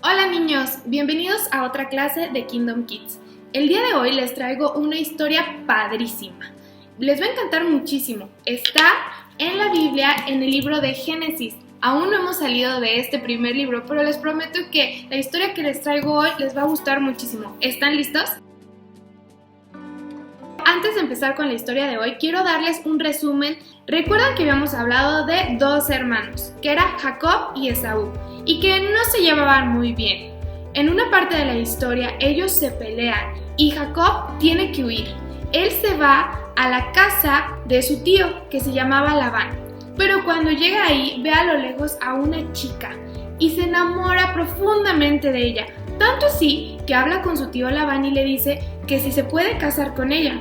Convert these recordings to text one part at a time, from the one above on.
Hola niños, bienvenidos a otra clase de Kingdom Kids. El día de hoy les traigo una historia padrísima. Les va a encantar muchísimo. Está en la Biblia, en el libro de Génesis. Aún no hemos salido de este primer libro, pero les prometo que la historia que les traigo hoy les va a gustar muchísimo. ¿Están listos? Antes de empezar con la historia de hoy, quiero darles un resumen. Recuerdan que habíamos hablado de dos hermanos, que eran Jacob y Esaú, y que no se llevaban muy bien. En una parte de la historia, ellos se pelean y Jacob tiene que huir. Él se va a la casa de su tío, que se llamaba Labán. Pero cuando llega ahí, ve a lo lejos a una chica y se enamora profundamente de ella. Tanto así que habla con su tío Labán y le dice que si se puede casar con ella.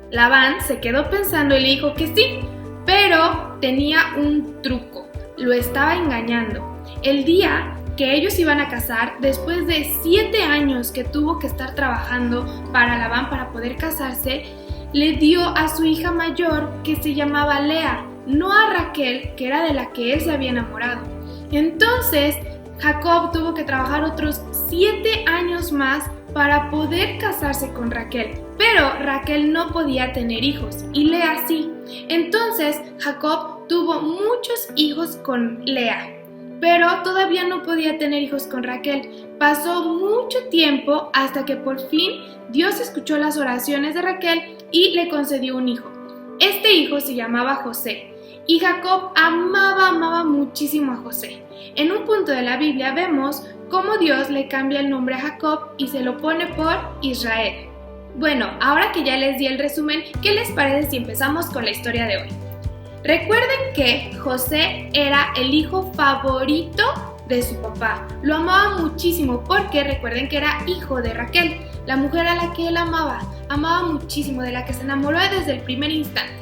Labán se quedó pensando y le dijo que sí, pero tenía un truco, lo estaba engañando. El día que ellos iban a casar, después de 7 años que tuvo que estar trabajando para Labán para poder casarse, le dio a su hija mayor, que se llamaba Lea, no a Raquel, que era de la que él se había enamorado. Entonces, Jacob tuvo que trabajar otros 7 años más para poder casarse con Raquel, pero Raquel no podía tener hijos y Lea sí. Entonces Jacob tuvo muchos hijos con Lea, pero todavía no podía tener hijos con Raquel. Pasó mucho tiempo hasta que por fin Dios escuchó las oraciones de Raquel y le concedió un hijo. Este hijo se llamaba José. Y Jacob amaba muchísimo a José. En un punto de la Biblia vemos cómo Dios le cambia el nombre a Jacob y se lo pone por Israel. Bueno, ahora que ya les di el resumen, ¿qué les parece si empezamos con la historia de hoy? Recuerden que José era el hijo favorito de su papá. Lo amaba muchísimo porque recuerden que era hijo de Raquel, la mujer a la que él amaba muchísimo, de la que se enamoró desde el primer instante.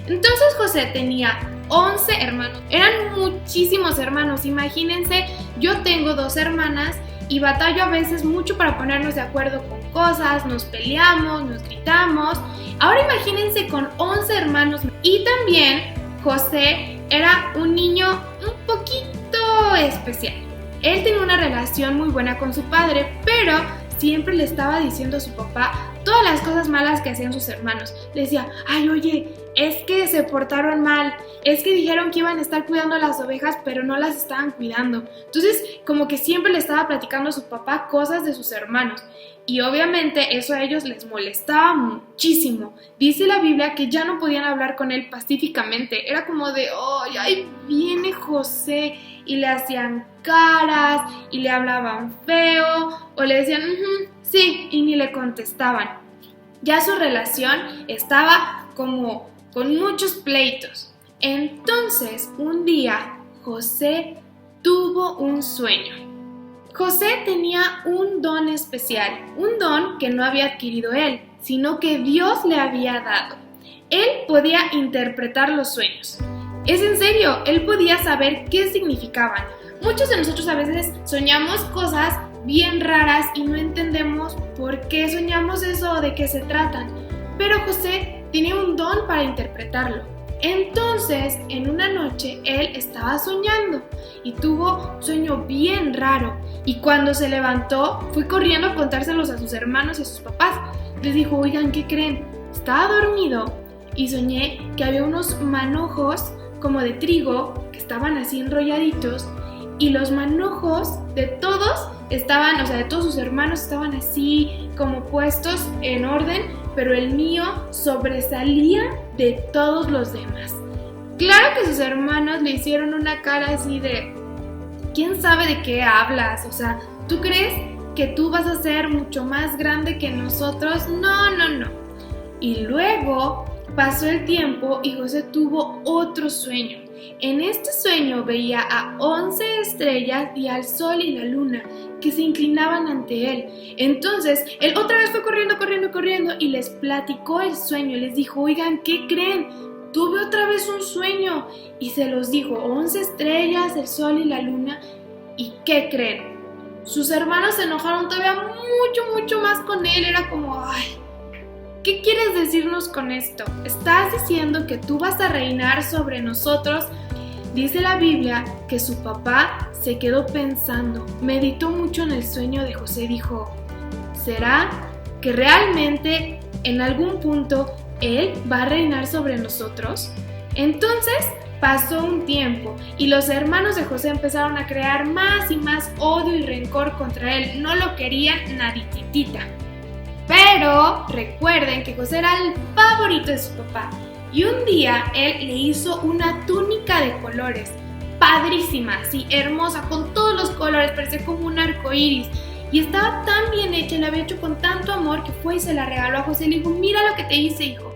Entonces José tenía 11 hermanos, eran muchísimos hermanos. Imagínense, yo tengo 2 hermanas y batallo a veces mucho para ponernos de acuerdo con cosas, nos peleamos, nos gritamos. Ahora imagínense con 11 hermanos. Y también José era un niño un poquito especial. Él tenía una relación muy buena con su padre, pero siempre le estaba diciendo a su papá todas las cosas malas que hacían sus hermanos. Le decía, ay, oye, es que se portaron mal, es que dijeron que iban a estar cuidando a las ovejas, pero no las estaban cuidando. Entonces, como que siempre le estaba platicando a su papá cosas de sus hermanos. Y obviamente eso a ellos les molestaba muchísimo. Dice la Biblia que ya no podían hablar con él pacíficamente. Era como de, oh, ahí viene José. Y le hacían caras, y le hablaban feo, o le decían, sí, y ni le contestaban. Ya su relación estaba como con muchos pleitos. Entonces, un día, José tuvo un sueño. José tenía un don especial, un don que no había adquirido él, sino que Dios le había dado. Él podía interpretar los sueños. Es en serio, él podía saber qué significaban. Muchos de nosotros a veces soñamos cosas bien raras y no entendemos por qué soñamos eso o de qué se tratan. Pero José tenía un don para interpretarlo. Entonces, en una noche, él estaba soñando y tuvo un sueño bien raro. Y cuando se levantó, fue corriendo a contárselos a sus hermanos y a sus papás. Les dijo, oigan, ¿qué creen? Estaba dormido y soñé que había unos manojos como de trigo que estaban así enrolladitos y los manojos de todos estaban, o sea, de todos sus hermanos estaban así como puestos en orden, pero el mío sobresalía de todos los demás. Claro que sus hermanos le hicieron una cara así de, ¿quién sabe de qué hablas? O sea, ¿tú crees que tú vas a ser mucho más grande que nosotros? No. Y luego pasó el tiempo y José tuvo otro sueño. En este sueño veía a 11 estrellas y al sol y la luna que se inclinaban ante él. Entonces, él otra vez fue corriendo y les platicó el sueño. Les dijo, oigan, ¿qué creen? Tuve otra vez un sueño. Y se los dijo, 11 estrellas, el sol y la luna. ¿Y qué creen? Sus hermanos se enojaron todavía mucho más con él. Era como, ay, ¿qué quieres decirnos con esto? ¿Estás diciendo que tú vas a reinar sobre nosotros? Dice la Biblia que su papá se quedó pensando, meditó mucho en el sueño de José y dijo, ¿será que realmente en algún punto él va a reinar sobre nosotros? Entonces pasó un tiempo y los hermanos de José empezaron a crear más y más odio y rencor contra él. No lo querían nadititita. Pero recuerden que José era el favorito de su papá y un día él le hizo una túnica de colores, padrísima, así hermosa, con todos los colores, parecía como un arco iris. Y estaba tan bien hecha, la había hecho con tanto amor que fue y se la regaló a José y le dijo, mira lo que te hice, hijo.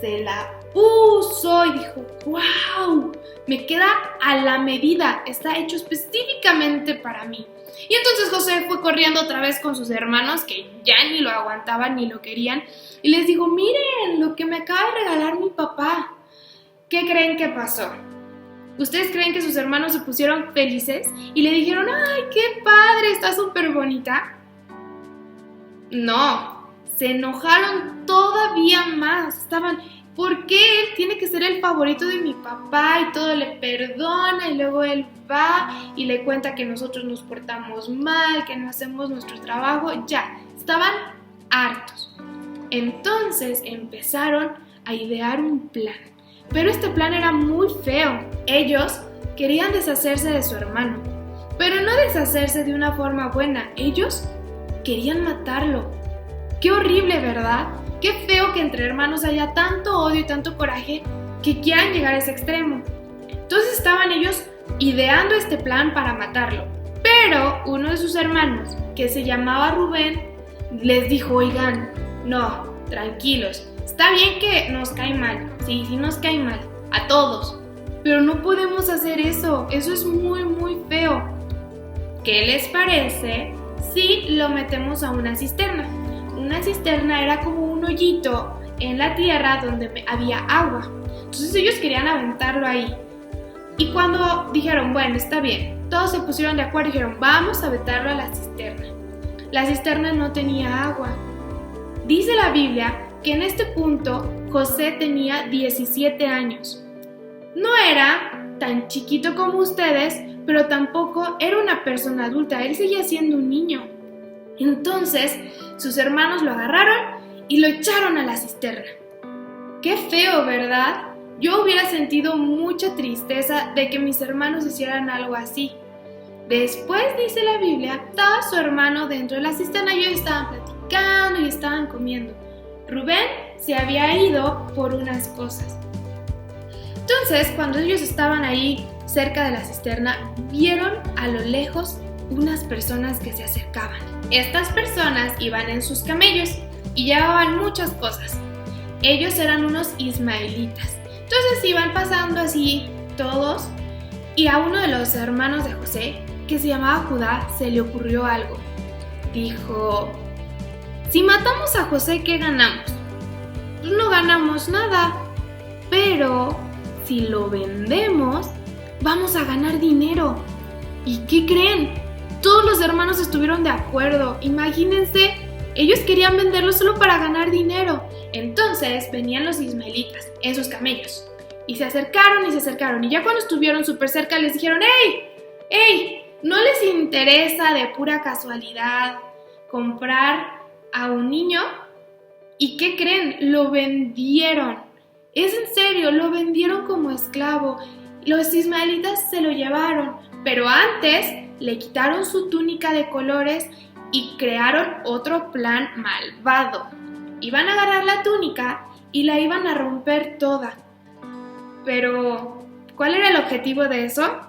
Se la puso y dijo, wow, me queda a la medida, está hecho específicamente para mí. Y entonces José fue corriendo otra vez con sus hermanos que ya ni lo aguantaban ni lo querían y les dijo, miren lo que me acaba de regalar mi papá. ¿Qué creen que pasó? ¿Ustedes creen que sus hermanos se pusieron felices y le dijeron, ay, qué padre, está súper bonita? No, se enojaron todavía más. Estaban, ¿por qué él tiene que ser el favorito de mi papá? Y todo le perdona y luego él va y le cuenta que nosotros nos portamos mal, que no hacemos nuestro trabajo. Ya, estaban hartos. Entonces empezaron a idear un plan. Pero este plan era muy feo. Ellos querían deshacerse de su hermano, pero no deshacerse de una forma buena. Ellos querían matarlo. Qué horrible, ¿verdad? Qué feo que entre hermanos haya tanto odio y tanto coraje que quieran llegar a ese extremo. Entonces estaban ellos ideando este plan para matarlo. Pero uno de sus hermanos, que se llamaba Rubén, les dijo, oigan, no, tranquilos. Está bien que nos cae mal, sí nos cae mal, a todos, pero no podemos hacer eso es muy muy feo. ¿Qué les parece si lo metemos a una cisterna? Una cisterna era como un hoyito en la tierra donde había agua, entonces ellos querían aventarlo ahí. Y cuando dijeron, bueno, está bien, todos se pusieron de acuerdo y dijeron, vamos a aventarlo a la cisterna. La cisterna no tenía agua. Dice la Biblia que en este punto José tenía 17 años. No era tan chiquito como ustedes, pero tampoco era una persona adulta, él seguía siendo un niño. Entonces, sus hermanos lo agarraron y lo echaron a la cisterna. Qué feo, ¿verdad? Yo hubiera sentido mucha tristeza de que mis hermanos hicieran algo así. Después, dice la Biblia, estaba su hermano dentro de la cisterna y ellos estaban platicando y estaban comiendo. Rubén se había ido por unas cosas. Entonces, cuando ellos estaban ahí cerca de la cisterna, vieron a lo lejos unas personas que se acercaban. Estas personas iban en sus camellos y llevaban muchas cosas. Ellos eran unos ismaelitas. Entonces iban pasando así todos y a uno de los hermanos de José, que se llamaba Judá, se le ocurrió algo. Dijo, si matamos a José, ¿qué ganamos? Pues no ganamos nada, pero si lo vendemos, vamos a ganar dinero. ¿Y qué creen? Todos los hermanos estuvieron de acuerdo. Imagínense, ellos querían venderlo solo para ganar dinero. Entonces venían los ismaelitas en sus camellos y se acercaron y ya cuando estuvieron súper cerca les dijeron, ¡Ey! ¿No les interesa de pura casualidad comprar a un niño? ¿Y qué creen? Lo vendieron. Es en serio, lo vendieron como esclavo. Los ismaelitas se lo llevaron, pero antes le quitaron su túnica de colores y crearon otro plan malvado. Iban a agarrar la túnica y la iban a romper toda. Pero, ¿cuál era el objetivo de eso?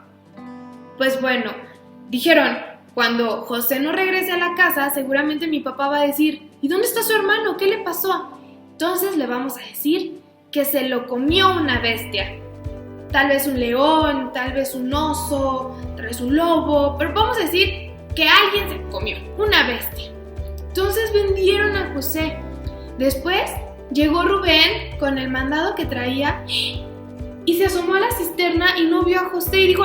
Pues bueno, dijeron, cuando José no regrese a la casa, seguramente mi papá va a decir, ¿y dónde está su hermano? ¿Qué le pasó? Entonces le vamos a decir que se lo comió una bestia. Tal vez un león, tal vez un oso, tal vez un lobo, pero vamos a decir que alguien se comió, una bestia. Entonces vendieron a José. Después llegó Rubén con el mandado que traía y se asomó a la cisterna y no vio a José y dijo,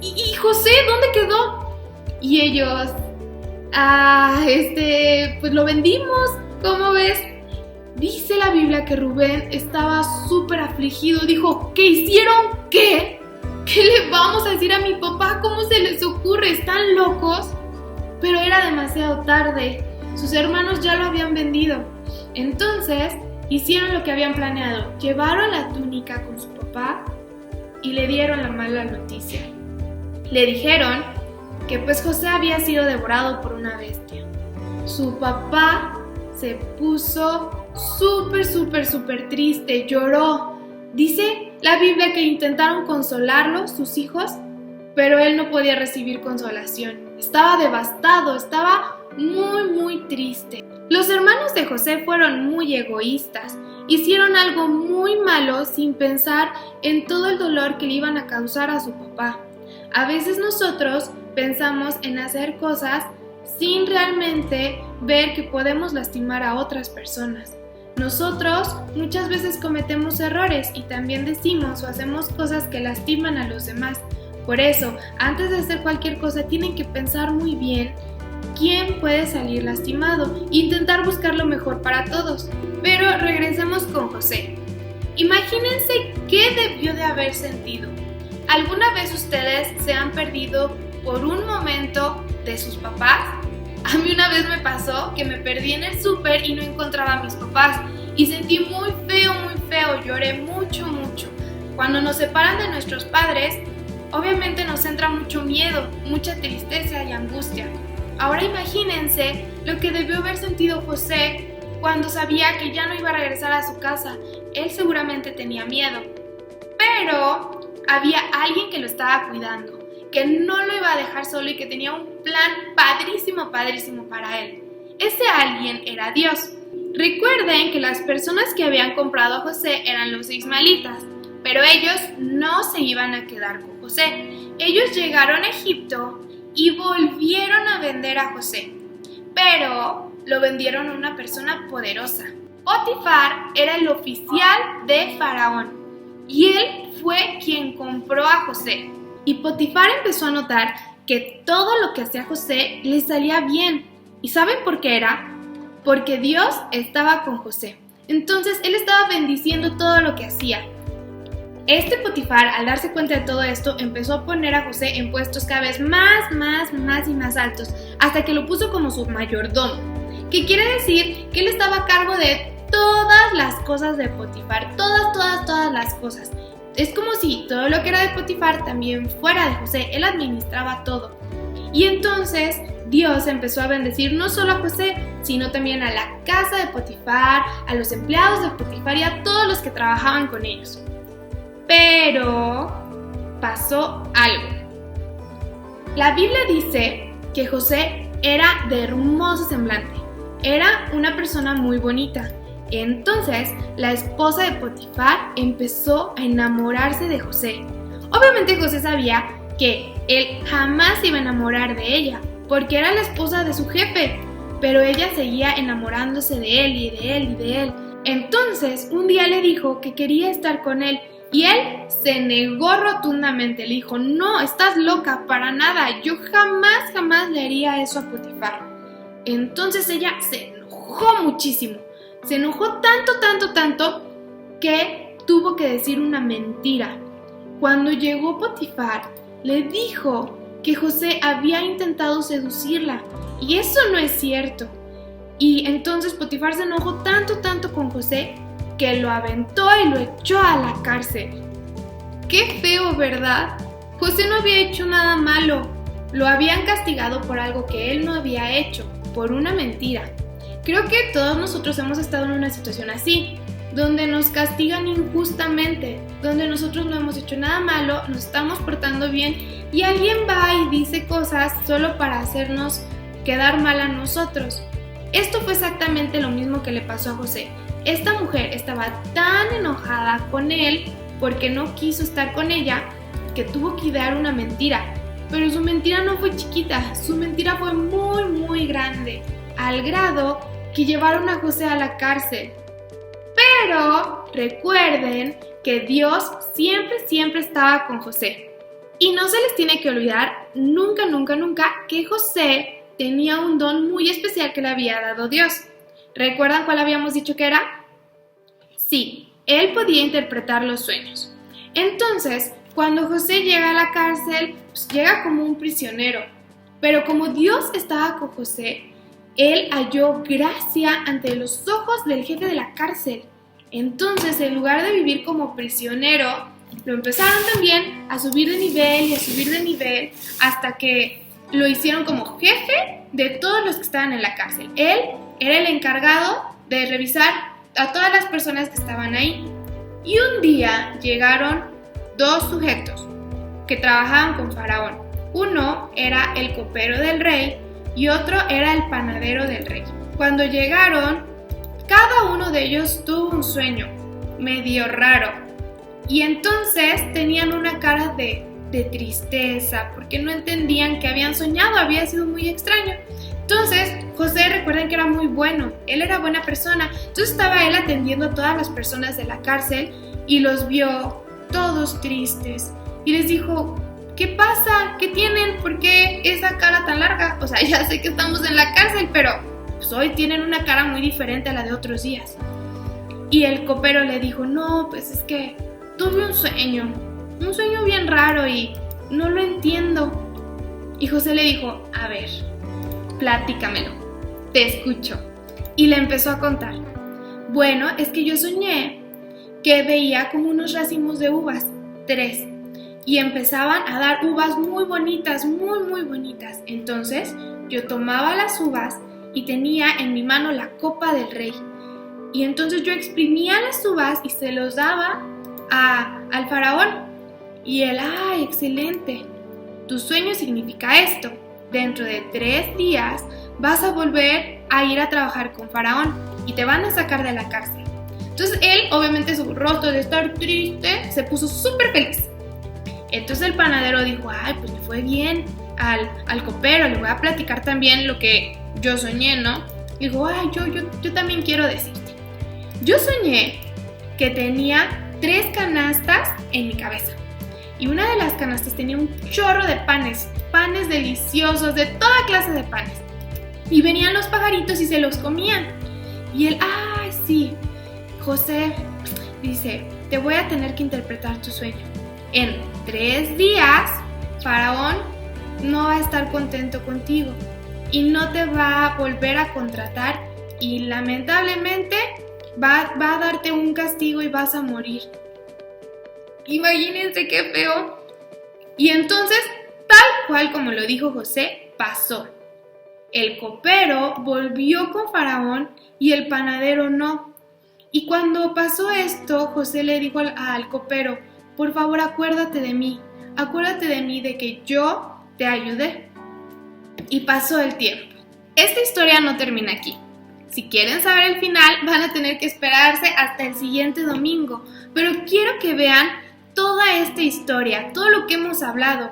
¿y José dónde quedó? Y ellos, pues lo vendimos, ¿cómo ves? Dice la Biblia que Rubén estaba súper afligido, dijo, ¿qué hicieron? ¿Qué ¿qué le vamos a decir a mi papá? ¿Cómo se les ocurre? ¿Están locos? Pero era demasiado tarde. Sus hermanos ya lo habían vendido. Entonces, hicieron lo que habían planeado. Llevaron la túnica con su papá y le dieron la mala noticia. Le dijeron que pues José había sido devorado por una bestia. Su papá se puso súper triste, lloró. Dice la Biblia que intentaron consolarlo, sus hijos, pero él no podía recibir consolación. Estaba devastado, estaba muy triste. Los hermanos de José fueron muy egoístas. Hicieron algo muy malo sin pensar en todo el dolor que le iban a causar a su papá. A veces nosotros pensamos en hacer cosas sin realmente ver que podemos lastimar a otras personas. Nosotros muchas veces cometemos errores y también decimos o hacemos cosas que lastiman a los demás. Por eso, antes de hacer cualquier cosa, tienen que pensar muy bien quién puede salir lastimado e intentar buscar lo mejor para todos. Pero regresemos con José. Imagínense qué debió de haber sentido. ¿Alguna vez ustedes se han perdido por un momento de sus papás? A mí una vez me pasó que me perdí en el súper y no encontraba a mis papás y sentí muy feo, lloré mucho. Cuando nos separan de nuestros padres, obviamente nos entra mucho miedo, mucha tristeza y angustia. Ahora imagínense lo que debió haber sentido José cuando sabía que ya no iba a regresar a su casa. Él seguramente tenía miedo, pero había alguien que lo estaba cuidando, que no lo iba a dejar solo y que tenía un plan padrísimo para él. Ese alguien era Dios. Recuerden que las personas que habían comprado a José eran los ismaelitas, pero ellos no se iban a quedar con José. Ellos llegaron a Egipto y volvieron a vender a José, pero lo vendieron a una persona poderosa. Potifar era el oficial de Faraón y él fue quien compró a José. Y Potifar empezó a notar que todo lo que hacía José le salía bien. ¿Y saben por qué era? Porque Dios estaba con José. Entonces él estaba bendiciendo todo lo que hacía. Este Potifar, al darse cuenta de todo esto, empezó a poner a José en puestos cada vez más altos, hasta que lo puso como su mayordomo, que quiere decir que él estaba a cargo de todas las cosas de Potifar, todas las cosas. Es como si todo lo que era de Potifar también fuera de José, él administraba todo. Y entonces Dios empezó a bendecir no solo a José, sino también a la casa de Potifar, a los empleados de Potifar y a todos los que trabajaban con ellos. Pero pasó algo. La Biblia dice que José era de hermoso semblante, era una persona muy bonita. Entonces, la esposa de Potifar empezó a enamorarse de José. Obviamente José sabía que él jamás se iba a enamorar de ella, porque era la esposa de su jefe, pero ella seguía enamorándose de él y de él y de él. Entonces, un día le dijo que quería estar con él y él se negó rotundamente. Le dijo, no, estás loca, para nada, yo jamás le haría eso a Potifar. Entonces ella se enojó muchísimo. Se enojó tanto que tuvo que decir una mentira. Cuando llegó Potifar, le dijo que José había intentado seducirla y eso no es cierto. Y entonces Potifar se enojó tanto con José que lo aventó y lo echó a la cárcel. Qué feo, ¿verdad? José no había hecho nada malo. Lo habían castigado por algo que él no había hecho, por una mentira. Creo que todos nosotros hemos estado en una situación así, donde nos castigan injustamente, donde nosotros no hemos hecho nada malo, nos estamos portando bien y alguien va y dice cosas solo para hacernos quedar mal a nosotros. Esto fue exactamente lo mismo que le pasó a José. Esta mujer estaba tan enojada con él porque no quiso estar con ella que tuvo que dar una mentira. Pero su mentira no fue chiquita, su mentira fue muy grande, al grado que llevaron a José a la cárcel. Pero recuerden que Dios siempre estaba con José. Y no se les tiene que olvidar nunca que José tenía un don muy especial que le había dado Dios. ¿Recuerdan cuál habíamos dicho que era? Sí, él podía interpretar los sueños. Entonces, Cuando José llega a la cárcel, pues llega como un prisionero, pero como Dios estaba con José, él halló gracia ante los ojos del jefe de la cárcel. Entonces, en lugar de vivir como prisionero, lo empezaron también a subir de nivel y a subir de nivel hasta que lo hicieron como jefe de todos los que estaban en la cárcel. Él era el encargado de revisar a todas las personas que estaban ahí. Y un día llegaron dos sujetos que trabajaban con Faraón. Uno era el copero del rey y otro era el panadero del rey. Cuando llegaron, cada uno de ellos tuvo un sueño medio raro y entonces tenían una cara de tristeza porque no entendían qué habían soñado, había sido muy extraño. Entonces, José, recuerden que era muy bueno, él era buena persona, entonces estaba él atendiendo a todas las personas de la cárcel y los vio todos tristes y les dijo: ¿qué pasa? ¿Qué tienen? ¿Por qué esa cara tan larga? O sea, ya sé que estamos en la cárcel, pero pues hoy tienen una cara muy diferente a la de otros días. Y el copero le dijo: no, pues es que tuve un sueño bien raro y no lo entiendo. Y José le dijo: a ver, platícamelo, te escucho. Y le empezó a contar: bueno, es que yo soñé que veía como unos racimos de uvas, 3, y empezaban a dar uvas muy bonitas, muy bonitas. Entonces yo tomaba las uvas y tenía en mi mano la copa del rey. Y entonces yo exprimía las uvas y se los daba al faraón. Y él: ¡ay, excelente! Tu sueño significa esto. Dentro de 3 días vas a volver a ir a trabajar con Faraón y te van a sacar de la cárcel. Entonces él, obviamente su rostro de estar triste, se puso súper feliz. Entonces el panadero dijo: ay, pues le fue bien al copero, le voy a platicar también lo que yo soñé, ¿no? Y dijo: ay, yo también quiero decirte. Yo soñé que tenía 3 canastas en mi cabeza. Y una de las canastas tenía un chorro de panes deliciosos, de toda clase de panes. Y venían los pajaritos y se los comían. Y él: ay, sí, José, dice, te voy a tener que interpretar tu sueño. En 3 días, Faraón no va a estar contento contigo y no te va a volver a contratar y lamentablemente va a darte un castigo y vas a morir. Imagínense qué feo. Y entonces, tal cual como lo dijo José, pasó. El copero volvió con Faraón y el panadero no. Y cuando pasó esto, José le dijo al copero: por favor, acuérdate de mí de que yo te ayudé. Y pasó el tiempo. Esta historia no termina aquí. Si quieren saber el final, van a tener que esperarse hasta el siguiente domingo. Pero quiero que vean toda esta historia, todo lo que hemos hablado.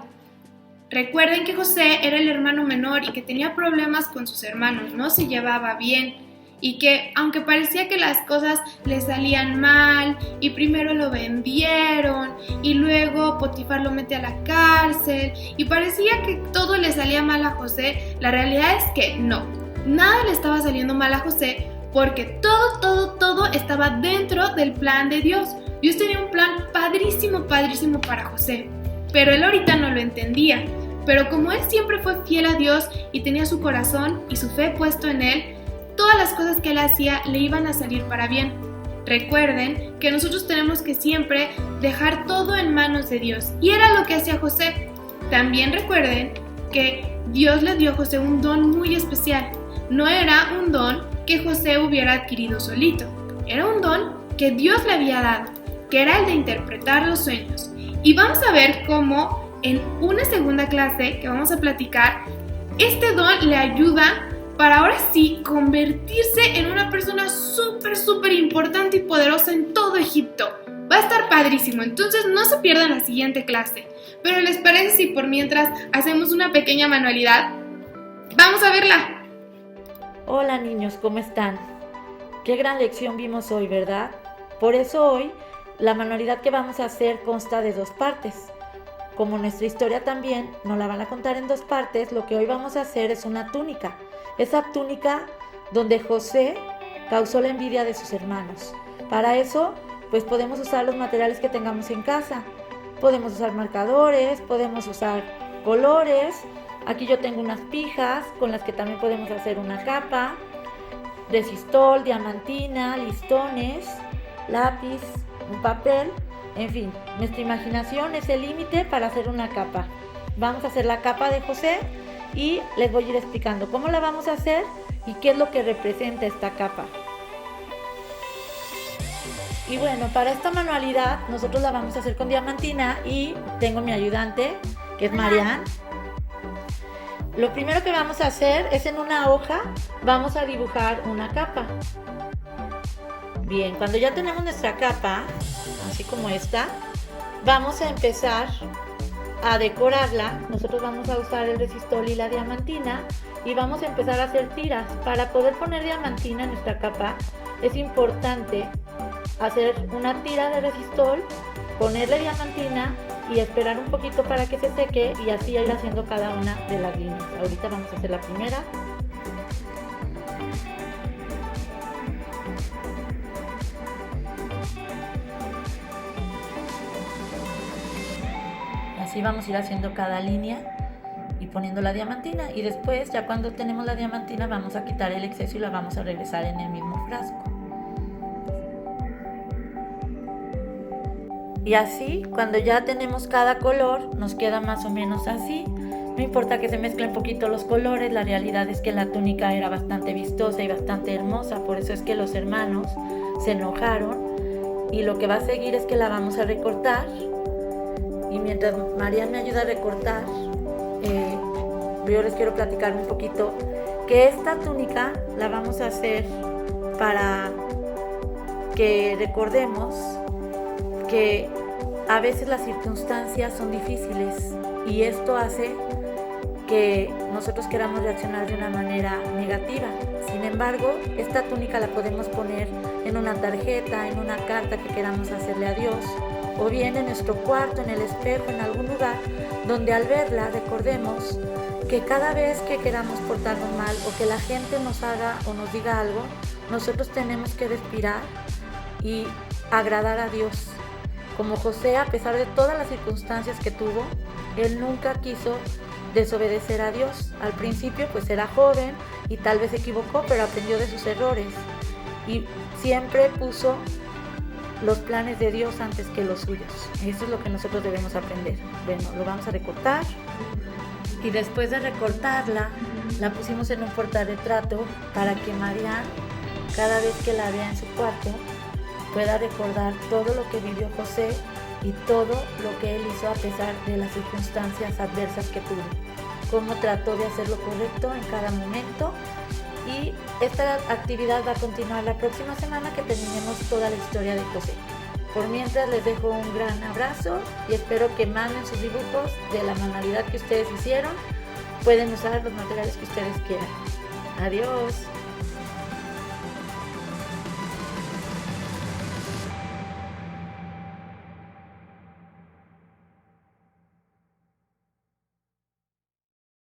Recuerden que José era el hermano menor y que tenía problemas con sus hermanos, no se llevaba bien y que aunque parecía que las cosas le salían mal y primero lo vendieron y luego Potifar lo mete a la cárcel y parecía que todo le salía mal a José, la realidad es que no, nada le estaba saliendo mal a José porque todo estaba dentro del plan de Dios. Dios tenía un plan padrísimo para José, pero él ahorita no lo entendía. Pero como él siempre fue fiel a Dios y tenía su corazón y su fe puesto en él, todas las cosas que él hacía le iban a salir para bien. Recuerden que nosotros tenemos que siempre dejar todo en manos de Dios, y era lo que hacía José. También recuerden que Dios le dio a José un don muy especial. No era un don que José hubiera adquirido solito, era un don que Dios le había dado, que era el de interpretar los sueños. Y vamos a ver cómo en una segunda clase que vamos a platicar, este don le ayuda para ahora sí convertirse en una persona súper importante y poderosa en todo Egipto. Va a estar padrísimo, entonces no se pierdan la siguiente clase. Pero ¿les parece si por mientras hacemos una pequeña manualidad? ¡Vamos a verla! Hola niños, ¿cómo están? Qué gran lección vimos hoy, ¿verdad? Por eso hoy la manualidad que vamos a hacer consta de 2 partes. Como nuestra historia también nos la van a contar en 2 partes, lo que hoy vamos a hacer es una túnica. Esa túnica donde José causó la envidia de sus hermanos. Para eso, pues podemos usar los materiales que tengamos en casa. Podemos usar marcadores, podemos usar colores. Aquí yo tengo unas pijas con las que también podemos hacer una capa, resistol, diamantina, listones, lápiz, un papel. En fin, nuestra imaginación es el límite para hacer una capa. Vamos a hacer la capa de José y les voy a ir explicando cómo la vamos a hacer y qué es lo que representa esta capa. Y bueno, para esta manualidad nosotros la vamos a hacer con diamantina y tengo mi ayudante, que es Marian. Lo primero que vamos a hacer es en una hoja, vamos a dibujar una capa. Bien, cuando ya tenemos nuestra capa, así como esta, vamos a empezar a decorarla. Nosotros vamos a usar el resistol y la diamantina y vamos a empezar a hacer tiras. Para poder poner diamantina en nuestra capa es importante hacer una tira de resistol, ponerle diamantina y esperar un poquito para que se seque y así ir haciendo cada una de las líneas. Ahorita vamos a hacer la primera. Así vamos a ir haciendo cada línea y poniendo la diamantina y después ya cuando tenemos la diamantina vamos a quitar el exceso y la vamos a regresar en el mismo frasco. Y así, cuando ya tenemos cada color, nos queda más o menos así. No importa que se mezclen un poquito los colores, la realidad es que la túnica era bastante vistosa y bastante hermosa, por eso es que los hermanos se enojaron. Y lo que va a seguir es que la vamos a recortar. Y mientras Marian me ayuda a recortar, yo les quiero platicar un poquito que esta túnica la vamos a hacer para que recordemos que a veces las circunstancias son difíciles y esto hace que nosotros queramos reaccionar de una manera negativa. Sin embargo, esta túnica la podemos poner en una tarjeta, en una carta que queramos hacerle a Dios, o bien en nuestro cuarto, en el espejo, en algún lugar donde al verla recordemos que cada vez que queramos portarnos mal o que la gente nos haga o nos diga algo, nosotros tenemos que respirar y agradar a Dios. Como José, a pesar de todas las circunstancias que tuvo, él nunca quiso desobedecer a Dios. Al principio pues era joven y tal vez se equivocó, pero aprendió de sus errores y siempre puso los planes de Dios antes que los suyos. Eso es lo que nosotros debemos aprender. Bueno, lo vamos a recortar y después de recortarla la pusimos en un portarretrato para que Marian, cada vez que la vea en su cuarto, pueda recordar todo lo que vivió José y todo lo que él hizo a pesar de las circunstancias adversas que tuvo, cómo trató de hacer lo correcto en cada momento. Y esta actividad va a continuar la próxima semana que terminemos toda la historia de José. Por mientras les dejo un gran abrazo y espero que manden sus dibujos de la manualidad que ustedes hicieron. Pueden usar los materiales que ustedes quieran. Adiós.